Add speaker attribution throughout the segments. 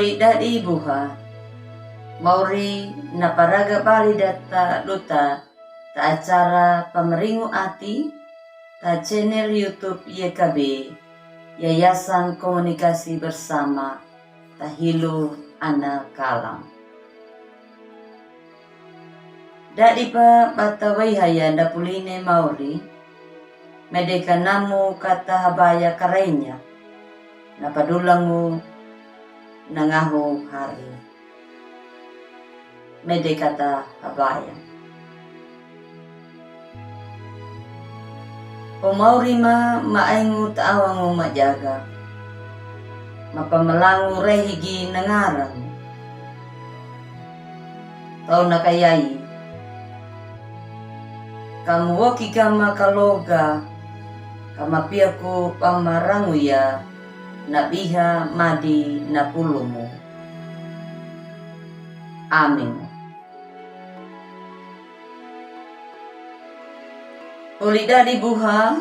Speaker 1: Oli dadi buha, Mauri naparaga bali data duta ta acara pameringu ati ta channel YouTube YKB Yayasan Komunikasi Bersama Tahilu Ana Kalam. Dadi pa batawai haya dapuline Mauri medeka namu kata habaya karainya napadulangu nangahu hari medekata habaya. O Mauri maaingu taawangu majaga mapamalangu rehigi nangarang tau nakayai kamu woki kama kaloga kama piaku pamarangu ya nabiha madi napulumu. Amin. Uli dadi buha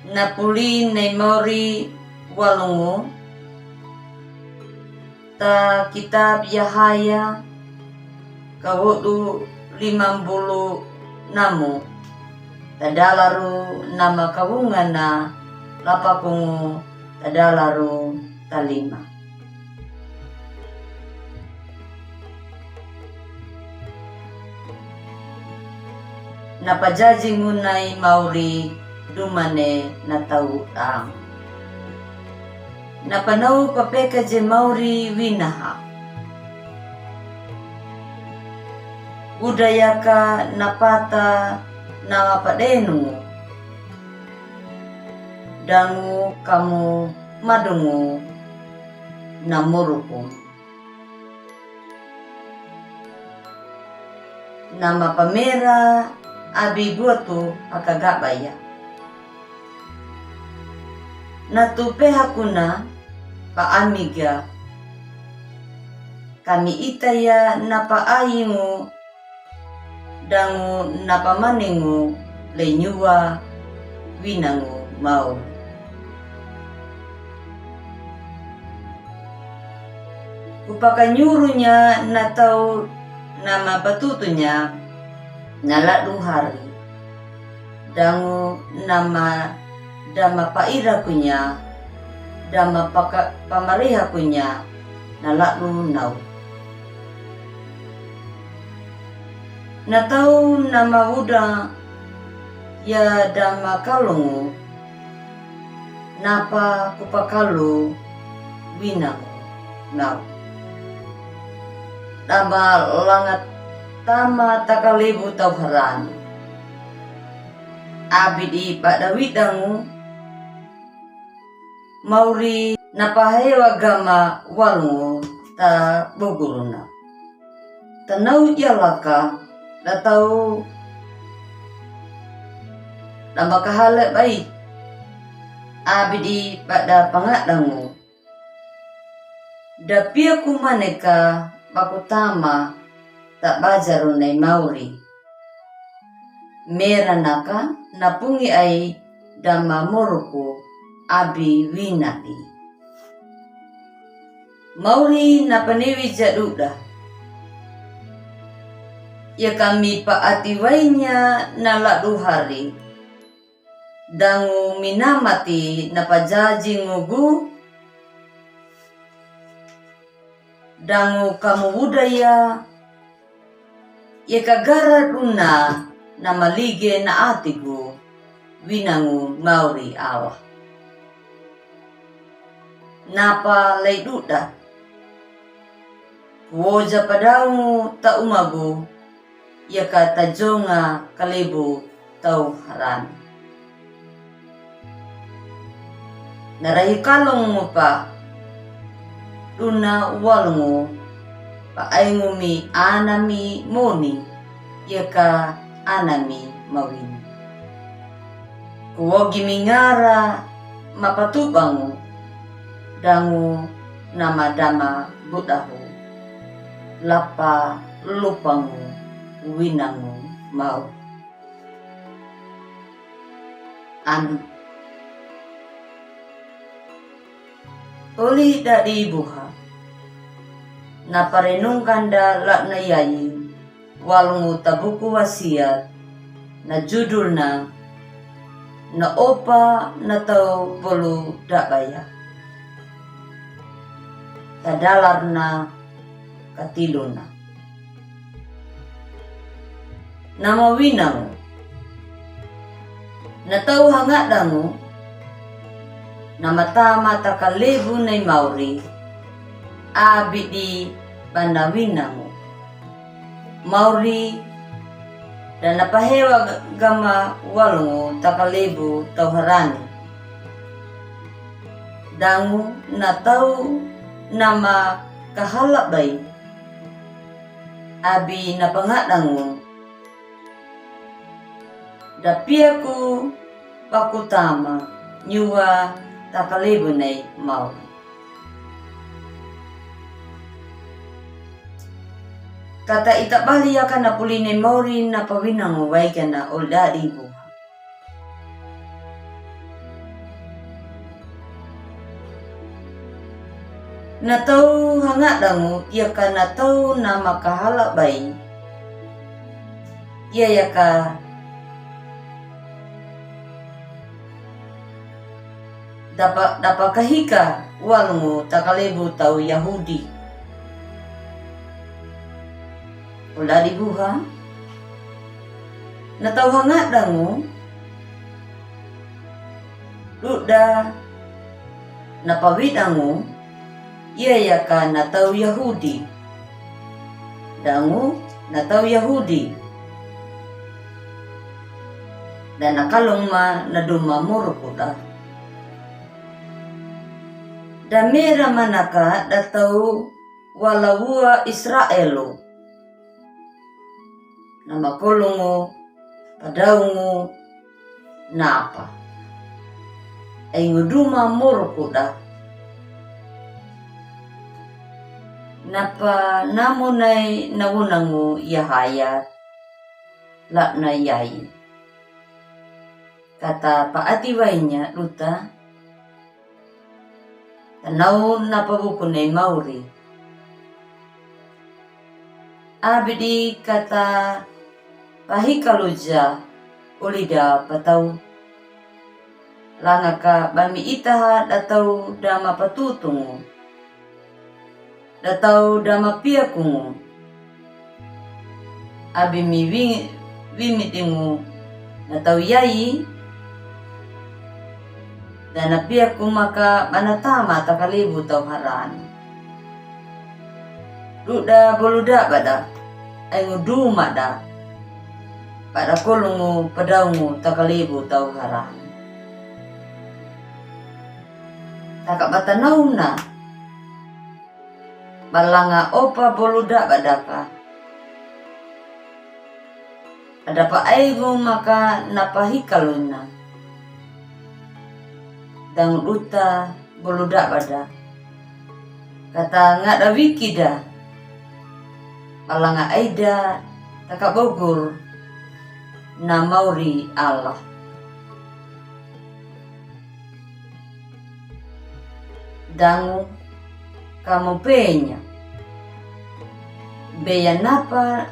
Speaker 1: napuli nei Mauri walungu ta kitab Yahaya kawodu 50 namu tadalaru nama kawungana lapakungu tadalaru talima. Napajaji ngunay Mauri dumane natauang. Napanau papeka je Mauri winaha. Budayaka napata na padenu. Dangu kamu madungu namurukum. Nama pamera abi buatu akagabaya. Natupe hakuna paamiga. Kami itaya napaaingu dangu napamaningu lenyua winangu mau. Upakanyurunya natau nama patutunya naladu hari dangu nama dama paira kunya dama pamariha kunya naladu nau. Natau nama wuda ya dama kalungu napa kupakalu winangu nau. Dama langat tama takalibu tauharan. Abidi pada widangu Mauri napahewa gama walungu ta buguruna. Tanau yalaka datau dama kahala baik. Abidi pada pangadangu dapiaku maneka bakutama tak bajaru nei Mauri. Meranaka napungi ai dama moruku abi winati. Mauri napanewi jaduda. Ya kami paatiwainya naladu hari. Dangu minamati napajaji ngugu. Dangu kamu budaya ya kagara duna nama lige na atiku winangu Mauri awa. Napa leiduda woja padamu ta umagu ya kata jonga kalebu tau haran. Narahi kalong mo pa duna walungu paaingumi anami moni yaka anami mawini. Kuwogi mingara mapatubangu dangu nama dama budahu lapa lupangu winangu mau. Amin. Oli dadi buha na parenungkan da la na yayi walungu tabuku wasiat na judulna na opa na tau bolu dabaya tadalar na katiluna nama winang na tau hangat dangu na mata kalebu na Mauri abi di banda winangu Mauri dan napahewa gama walungu takalebu tau harani dangu na tau nama kahalak bay abi na pangadangu dapiaku pakutama nyuwa takalebu na Mauri. Kata ita bali akan na puline Mauri na pawinang waikan na oldadi buha. Na tau hangat dangu ia ka na tau na makahalak bay. Ia yaka dapat kahika walungu takalebu tau Yahudi. Oldadi buha na tau hangat dangu luda na pawit dangu ia yaka na tau Yahudi dangu na tau Yahudi dan nakalong ma na dumamur kuda damera manaka da tau walawua Israelo nama kolongo padaungu napa ay nguduma murkuda napa namunay nawunangu yahayat la na yai kata paatiwainya luta tanaw napabukunay Mauri abidi kata pahikaluja ulida patau langaka bami itaha datau dama patutungu datau dama piakungu abi mi wimitingu datau yai dan piaku maka manatama takalibu tau harani luda boluda bada ay nguduma da pada kolongu padaungu takalibu tau harani takak batanaw na balanga opa boluda badaka ada pa aigo maka napahikalun na dang uta boluda bada kata ngada wikida balanga aida takak Bogor na Mauri Allah dangu kamu penya beya napa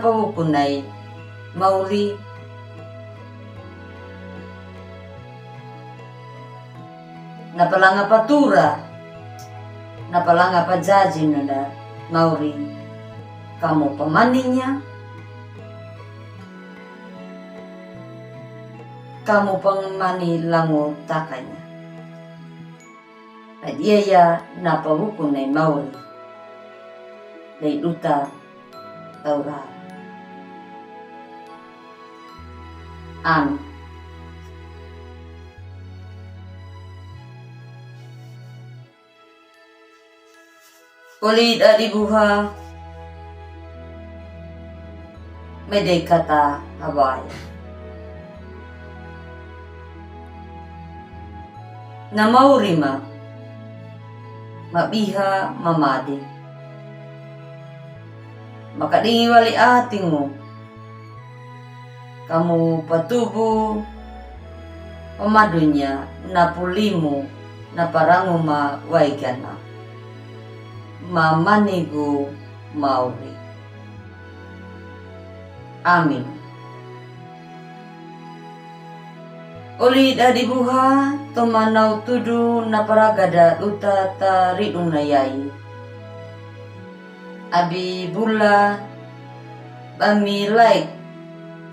Speaker 1: wukunay Mauri napalanga patura napalanga pajaji nada Mauri kamu pemaninya kamu pemani langu takanya dia ya napabukunay Mauri day duta Taurat amin. Kulit adi buha medey kata habaya na Mauri mabiha mamadi makadingi wali atingmu kamu patubu pemadunya napulimu naparangu ma waigana mamanigu Mauri. Amin. Oli dadi buha tomanau tudu na paragada uta taridung na yai. Abi bula bami like,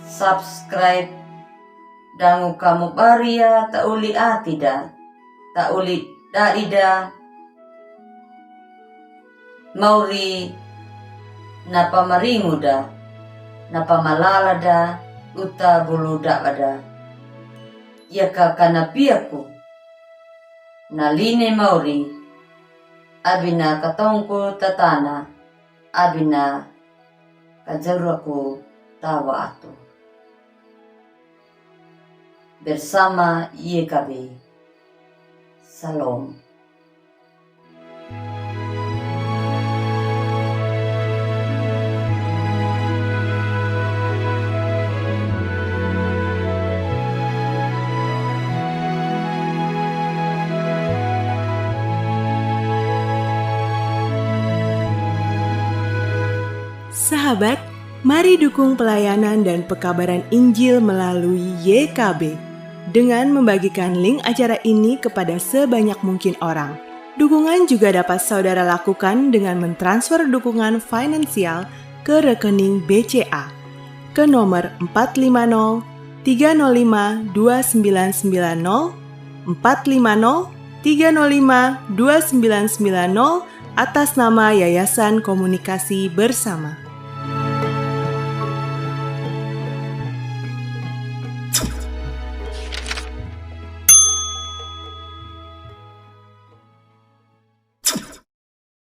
Speaker 1: subscribe, dangu kamu baria ta uli atida, ta uli daida, Mauri na pamaringuda, na pamalalada, uta buluda pada. Yaka kanapiaku, na line Mauri, abina katongku tatana, abina kajaraku tawa atu. Bersama YKB. Salam.
Speaker 2: Sahabat, mari dukung pelayanan dan pekabaran Injil melalui YKB dengan membagikan link acara ini kepada sebanyak mungkin orang. Dukungan juga dapat saudara lakukan dengan mentransfer dukungan finansial ke rekening BCA ke nomor 450 305 2990 450 305 2990 atas nama Yayasan Komunikasi Bersama.